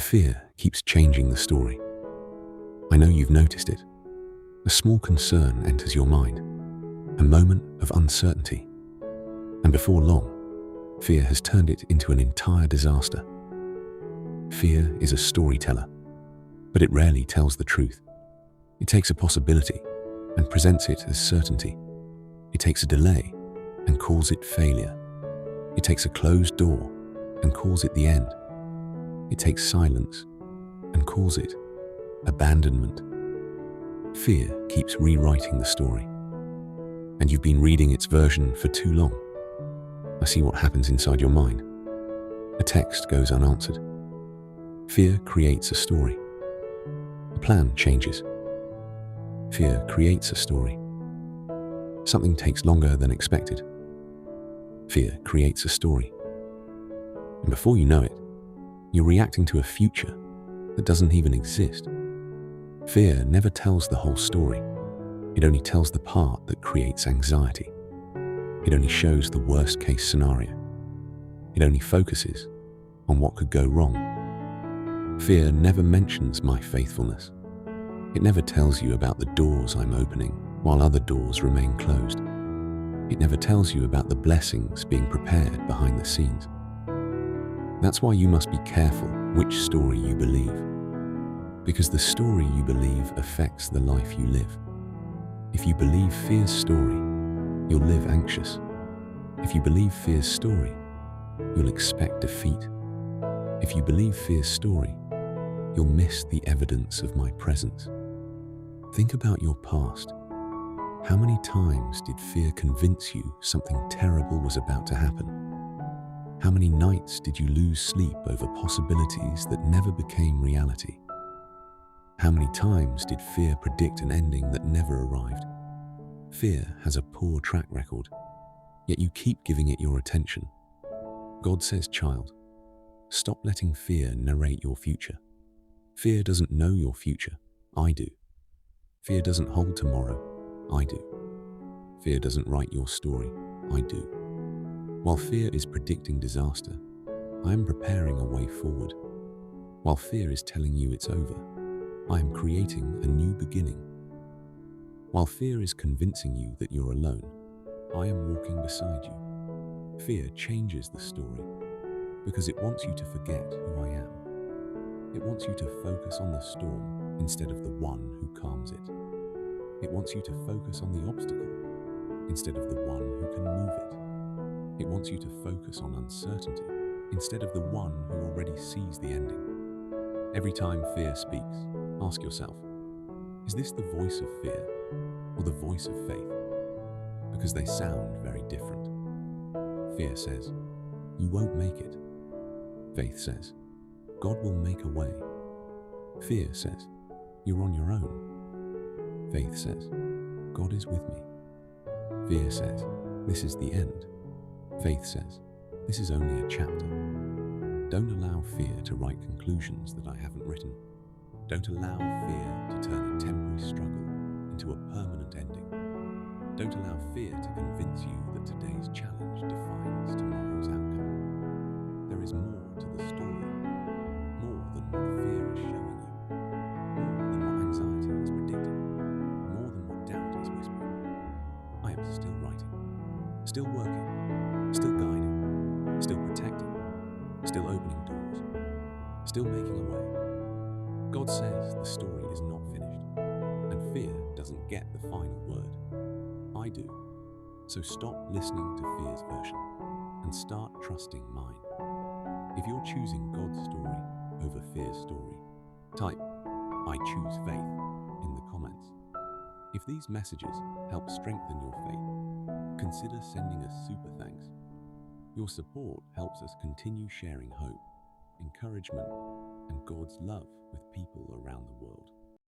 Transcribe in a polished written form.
fear keeps changing the story. I know you've noticed it. A small concern enters your mind, a moment of uncertainty, and before long, fear has turned it into an entire disaster. Fear is a storyteller, but it rarely tells the truth. It takes a possibility and presents it as certainty. It takes a delay and calls it failure. It takes a closed door and calls it the end. It takes silence and calls it abandonment. Fear keeps rewriting the story, and you've been reading its version for too long. I see what happens inside your mind. A text goes unanswered. Fear creates a story. A plan changes. Fear creates a story. Something takes longer than expected. Fear creates a story. And before you know it, you're reacting to a future that doesn't even exist. Fear never tells the whole story. It only tells the part that creates anxiety. It only shows the worst-case scenario. It only focuses on what could go wrong. Fear never mentions my faithfulness. It never tells you about the doors I'm opening while other doors remain closed. It never tells you about the blessings being prepared behind the scenes. That's why you must be careful which story you believe, because the story you believe affects the life you live. If you believe fear's story, you'll live anxious. If you believe fear's story, you'll expect defeat. If you believe fear's story, you'll miss the evidence of my presence. Think about your past. How many times did fear convince you something terrible was about to happen? How many nights did you lose sleep over possibilities that never became reality? How many times did fear predict an ending that never arrived? Fear has a poor track record, yet you keep giving it your attention. God says, child, stop letting fear narrate your future. Fear doesn't know your future. I do. Fear doesn't hold tomorrow. I do. Fear doesn't write your story. I do. While fear is predicting disaster, I am preparing a way forward. While fear is telling you it's over, I am creating a new beginning. While fear is convincing you that you're alone, I am walking beside you. Fear changes the story because it wants you to forget who I am. It wants you to focus on the storm instead of the one who calms it. It wants you to focus on the obstacle instead of the one who can move it. It wants you to focus on uncertainty instead of the one who already sees the ending. Every time fear speaks, ask yourself, is this the voice of fear or the voice of faith? Because they sound very different. Fear says, you won't make it. Faith says, God will make a way. Fear says, you're on your own. Faith says, God is with me. Fear says, this is the end. Faith says, this is only a chapter. Don't allow fear to write conclusions that I haven't written. Don't allow fear to turn a temporary struggle into a permanent ending. Don't allow fear to convince you that today's challenge defines tomorrow's outcome. There is more to the story, more than what fear is showing you, more than what anxiety is predicting, more than what doubt is whispering. I am still writing, still working, still guiding, still protecting, still opening doors, still making a way. God says the story is not finished, and fear doesn't get the final word. I do. So stop listening to fear's version and start trusting mine. If you're choosing God's story over fear's story, type, I choose faith in the comments. If these messages help strengthen your faith, consider sending us super thanks. Your support helps us continue sharing hope, encouragement, and God's love with people around the world.